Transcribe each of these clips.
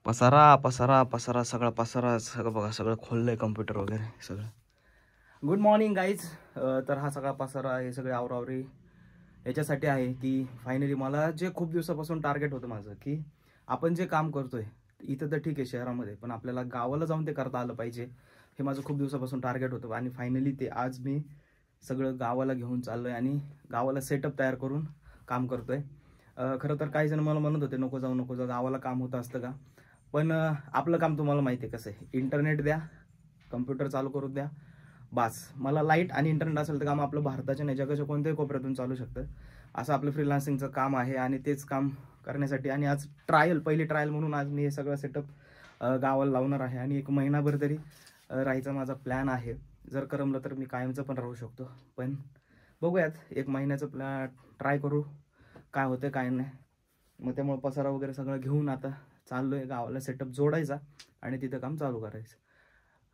पसारा पसारा पसारा सगळा पसारा सगळं बघा, सगळं खोललंय कम्प्युटर वगैरे सगळं. Good morning guys. तर हा सगळा पसारा हे सगळे आवरावरी याच्यासाठी आहे की फायनली मला जे खूप दिवसापासून टार्गेट होतं माझं की आपण जे काम करतोय इथं तर ठीक आहे शहरामध्ये, पण आपल्याला गावाला जाऊन ते करता आलं पाहिजे. हे माझं खूप दिवसापासून टार्गेट होतं आणि फायनली ते आज मी सगळं गावाला घेऊन चाललोय आणि गावाला सेटअप तयार करून काम करतोय. खरं तर काही जण मला म्हणत होते नको जाऊ गावाला काम होतं असतं का, पण आपलं काम तुम्हाला माहिती आहे कसं आहे. इंटरनेट द्या, कम्प्युटर चालू करून द्या, बास. मला लाईट आणि इंटरनेट असेल तर काम आपलं भारताच्या नाही जगाच्या कोणत्याही कोपऱ्यातून चालू शकतं. असं आपलं फ्रीलान्सिंगचं काम आहे आणि तेच काम करण्यासाठी आणि आज पहिली ट्रायल म्हणून आज मी हे सगळं सेटअप गावाला लावणार आहे आणि 1 महिनाभर तरी राहायचा माझा प्लॅन आहे. जर करमलं तर मी कायमचं पण राहू शकतो, पण बघूयात 1 महिन्याचं ट्राय करू काय होतं काय नाही. मग त्यामुळे पसारा वगैरे सगळं घेऊन आता चाललो आहे गावाला सेटअप जोडायचा आणि तिथं काम चालू करायचं.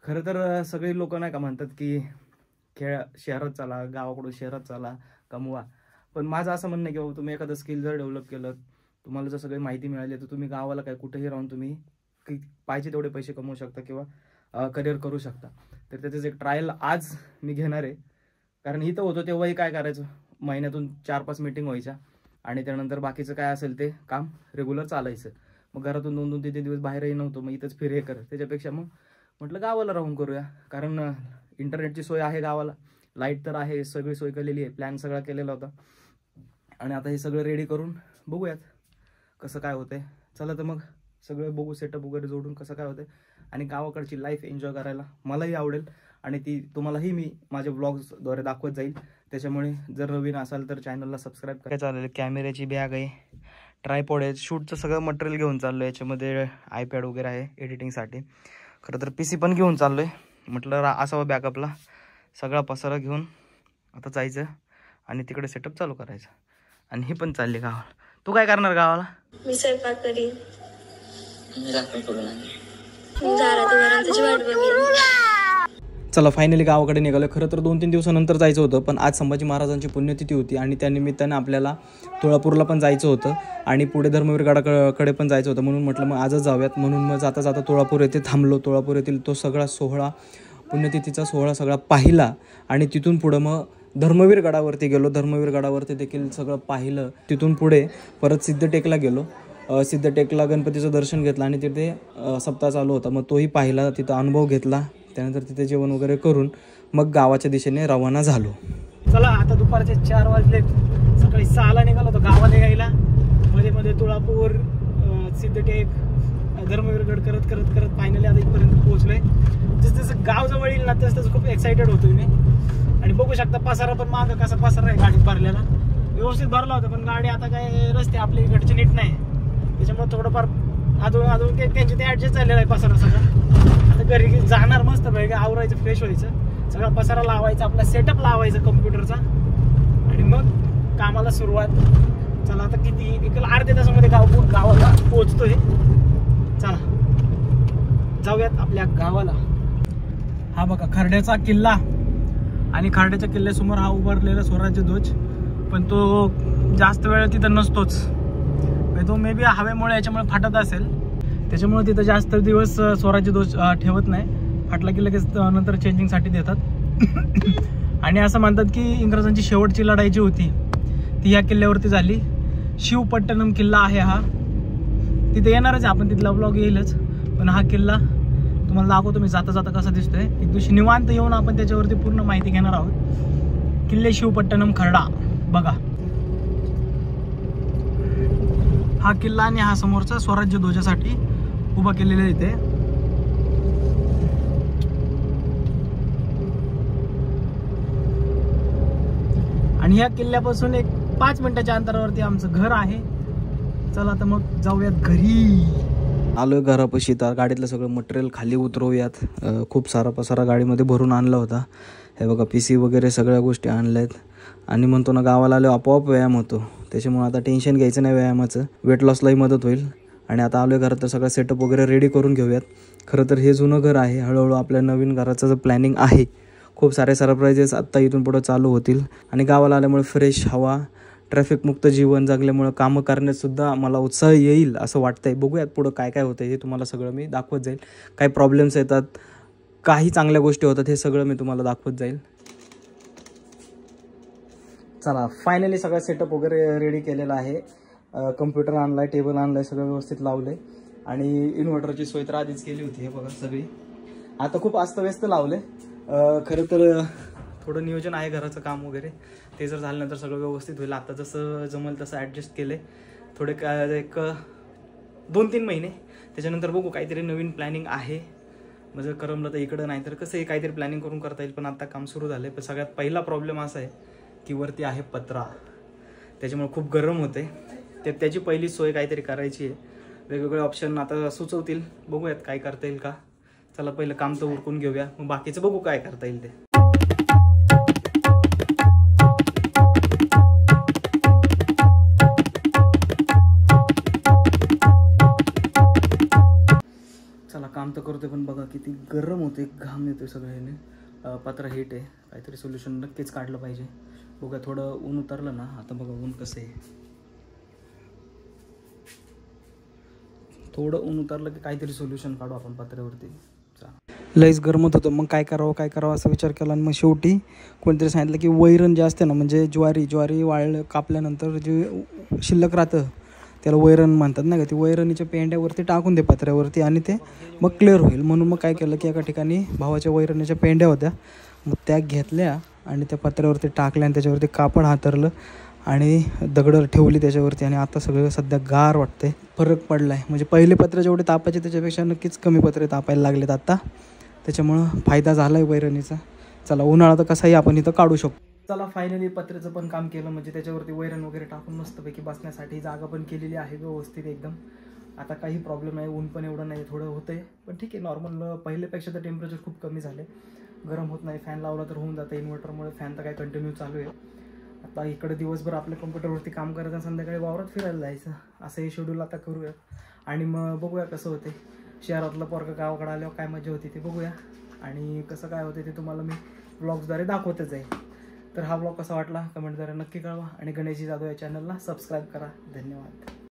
खरं तर सगळे लोक नाही का म्हणतात की शहरात चला, गावाकडून शहरात चला, कमवा. पण माझं असं म्हणणं आहे की बाबा तुम्ही एखादं स्किल जर डेव्हलप केलं, तुम्हाला जर सगळी माहिती मिळाली तर तुम्ही गावाला काय कुठेही राहून तुम्ही पाहिजे तेवढे पैसे कमवू शकता किंवा करिअर करू शकता. तर त्याचंच एक ट्रायल आज मी घेणार आहे. कारण इथं होतो तेव्हाही काय करायचं, महिन्यातून 4-5 मीटिंग व्हायच्या आणि त्यानंतर बाकीचं काय असेल ते काम रेग्युलर चालायचं. मग घरातून 2-3 दिवस बाहेरही नव्हतो, मग इथंच फिर हे करत. त्याच्यापेक्षा मग म्हटलं गावाला राहून करूया. कारण इंटरनेटची सोय आहे गावाला, लाईट तर आहे, सगळी सोय केलेली आहे, प्लॅन सगळा केलेला होता आणि आता हे सगळं रेडी करून बघूयात कसं काय होतंय. चला तर मग सगळं बघू, सेटअप वगैरे जोडून कसं काय होतंय आणि गावाकडची लाईफ एन्जॉय करायला मलाही आवडेल आणि ती तुम्हालाही मी माझ्या व्लॉग्सद्वारे दाखवत जाईल. त्याच्यामुळे जर नवीन असाल तर चॅनलला सबस्क्राईब करायला. चालेल. कॅमेऱ्याची बॅग आहे, ट्रायपॉड आहे, शूटचं सगळं मटेरियल घेऊन चाललो आहे. याच्यामध्ये आयपॅड वगैरे आहे एडिटिंगसाठी. खरं तर PC पण घेऊन चाललो आहे. म्हटलं असावं बॅकअपला. सगळा पसारा घेऊन आता जायचं आणि तिकडे सेटअप चालू करायचं. आणि ही पण चालली गावाला. तू काय करणार गावाला? मी स्वयंपाक करीन. चला फायनली गावाकडे निघालो. खरं तर 2-3 दिवसानंतर जायचं होतं, पण आज संभाजी महाराजांची पुण्यतिथी होती आणि त्यानिमित्तानं आपल्याला तुळापूरला पण जायचं होतं आणि पुढे धर्मवीर गडाकडे पण जायचं होतं. म्हणून म्हटलं मग आजच जाऊयात. म्हणून मग जाता जाता तुळापूर येथे थांबलो. तुळापूर येथील तो सगळा सोहळा, पुण्यतिथीचा सोहळा सगळा पाहिला आणि तिथून पुढं मग धर्मवीर गडावरती गेलो. धर्मवीर गडावरती देखील सगळं पाहिलं. तिथून पुढे परत सिद्धटेकला गेलो. सिद्धटेकला गणपतीचं दर्शन घेतलं आणि तिथे सप्ताह चालू होता, मग तोही पाहिला, तिथं अनुभव घेतला. त्यानंतर तिथे जेवण वगैरे करून मग गावाच्या दिशेने रवाना झालो. चला आता दुपारचे 4 वाजले. सकाळी 6ला निघालो होतो गावाला यायला. मध्ये तुळापूर, सिद्धटेक, धर्मवीरगड करत करत करत फायनली आता इथपर्यंत पोहोचलोय. जसं गाव जवळ येईल ना तसं खूप एक्साइटेड होतोय मी. आणि बघू शकता पसारा पण मागं कसा पसारा आहे गाडीत भरलेला. व्यवस्थित भरला होता, पण गाडी आता काय रस्ते आपल्या इकडचे नीट नाही, त्याच्यामुळे थोडंफार अजून त्यांचे ते ॲडजस्ट झालेलं आहे पसारा सगळं. आता घरी जाणार मस्त पाहिजे, आवरायचं, फ्रेश व्हायचं, सगळा पसारा लावायचा, आपला सेटअप लावायचा कम्प्युटरचा आणि मग कामाला सुरुवात. चला आता किती एक अर्ध्या तासामध्ये गावाला पोहोचतोय. चला जाऊयात आपल्या गावाला. हा बघा खर्ड्याचा किल्ला आणि खर्ड्याच्या किल्ल्यासमोर हा उभारलेला स्वराज्य ध्वज, पण तो जास्त वेळ तिथं नसतोच. तो मे बी हवेमुळे याच्यामुळे फाटत असेल, त्याच्यामुळे तिथं जास्त दिवस स्वराज्य ध्वज ठेवत नाही. फाटला की लगेच नंतर चेंजिंगसाठी देतात. आणि असं म्हणतात की इंग्रजांची शेवटची लढाई जी होती ती या किल्ल्यावरती झाली. शिवपट्टणम किल्ला आहे हा. तिथे येणारच आहे आपण, तिथला ब्लॉग येईलच, पण हा किल्ला तुम्हाला दाखवतो मी जाता जाता कसा दिसतोय. एक दिवशी निवांत येऊन आपण त्याच्यावरती पूर्ण माहिती घेणार आहोत. किल्ले शिवपट्टणम खर्डा बघा, हा किल्ला आणि हा समोरचा स्वराज्य ध्वजासाठी उभा केलेला इथे. आणि ह्या किल्ल्यापासून एक 5 मिनिटाच्या अंतरावरती आमचं घर आहे. चला तर मग जाऊयात घरी. आलोय घरापाशी. तर गाडीतलं सगळं मटेरियल खाली उतरवूयात. खूप सारा पसारा गाडीमध्ये भरून आणला होता. हे बघा PC वगैरे सगळ्या गोष्टी आणल्यात. आणि म्हणतो ना गावाला आलो आपोआप व्यायाम होतो, त्याच्यामुळे आता टेन्शन घ्यायचं नाही व्यायामाचं, वेट लॉसलाही मदत होईल. आणि आता आलो आहे घरात तर सगळं सेटअप वगैरे रेडी करून घेऊयात. खरं तर हे जुनं घर आहे. हळूहळू आपल्या नवीन घराचं जो प्लॅनिंग आहे, खूप सारे सरप्राइजेस आत्ता इथून पुढं चालू होतील. आणि गावाला आल्यामुळे फ्रेश हवा, ट्रॅफिकमुक्त जीवन जगल्यामुळं कामं करण्यातसुद्धा मला उत्साह येईल असं वाटतं आहे. बघूयात पुढं काय काय होतं हे तुम्हाला सगळं मी दाखवत जाईल. काही प्रॉब्लेम्स येतात, काही चांगल्या गोष्टी होतात, हे सगळं मी तुम्हाला दाखवत जाईल. चला फायनली सगळं सेटअप वगैरे रेडी केलेला आहे. कम्प्युटर आणला आहे, टेबल आणला आहे, सगळं व्यवस्थित लावलं आहे आणि इन्व्हर्टरची सोय तर आधीच केली होती. हे बघा सगळी आता खूप अस्तव्यस्त लावलं आहे. खरं तर थोडं नियोजन आहे घराचं काम वगैरे, ते जर झाल्यानंतर सगळं व्यवस्थित होईल. आता जसं जमेल तसं ॲडजस्ट केलं आहे. थोडे एक 2-3 महिने त्याच्यानंतर बघू, काहीतरी नवीन प्लॅनिंग आहे. म्हणजे करमलं तर इकडं, नाही तर कसं आहे काहीतरी प्लॅनिंग करून करता येईल. पण आता काम सुरू झालं आहे. पण सगळ्यात पहिला प्रॉब्लेम असा आहे की वरती आहे पत्रा, त्याच्यामुळे खूप गरम होते. त्याची पहिली सोय काहीतरी करायची आहे. वेगवेगळे ऑप्शन आता सुचवतील, बघूयात काय करता येईल का. चला पहिलं काम तर उरकून घेऊया, मग बाकीचं बघू काय करता येईल ते. चला काम तर करतोय, पण बघा किती गरम होते, घाम येतोय सगळ्याने. पत्रा हीट आहे, काहीतरी सोल्युशन नक्कीच काढलं पाहिजे. बघा थोडं ऊन उतरलं ना, आता बघा ऊन कसं आहे. थोडं ऊन उतरलं की काहीतरी सोल्युशन काढू आपण पत्र्यावरती. लईच गरमत होतं, मग काय करावं असा विचार केला. आणि मग शेवटी कोणतरी सांगितलं की वैरण जे असते ना, म्हणजे ज्वारी वाळलं कापल्यानंतर जे शिल्लक राहतं त्याला वैरण म्हणतात ना का, ती वैरणीच्या पेंड्यावरती टाकून दे पत्र्यावरती आणि ते मग क्लिअर होईल. म्हणून मग काय केलं की एका ठिकाणी भावाच्या वैरणीच्या पेंड्या होत्या, मग त्या घेतल्या आणि त्या पत्र्यावरती टाकल्या आणि त्याच्यावरती कापड हातरलं आणि दगडं ठेवली त्याच्यावरती. आणि आता सगळं सध्या गार वाटतंय, फरक पडला आहे. म्हणजे पहिले पत्रे जेवढे तापायचे त्याच्यापेक्षा नक्कीच कमी पत्रे तापायला लागलेत आता, त्याच्यामुळं फायदा झाला आहे वैरणीचा. चला उन्हाळा तर कसाही आपण इथं काढू शकतो. चला फायनली पत्र्याचं पण काम केलं, म्हणजे त्याच्यावरती वैरण वगैरे टाकून मस्तपैकी बसण्यासाठी जागा पण केलेली आहे व्यवस्थित एकदम. आता काही प्रॉब्लेम नाही, ऊन पण एवढं नाही, थोडं होतंय पण ठीक आहे. नॉर्मल पहिल्यापेक्षा तर टेम्परेचर खूप कमी झाले, गरम होत नाही. फॅन लावला तर होऊन जातं इन्व्हर्टरमुळे, फॅन तर काय कंटिन्यू चालू आहे. आता इकडे दिवसभर आपल्या कम्प्युटरवरती काम करायचं आणि संध्याकाळी वावरात फिरायला जायचं, असं हे शेड्यूल आता करूया. आणि मग बघूया कसं होते. शहरातलं पोरगं गावाकडे आल्यावर काय मजा होती ते बघूया, आणि कसं काय होते ते तुम्हाला मी ब्लॉग्सद्वारे दाखवतच आहे. तर हा ब्लॉग कसा वाटला कमेंटद्वारे नक्की कळवा, आणि गणेशजी जाधव या चॅनलला सबस्क्राईब करा. धन्यवाद.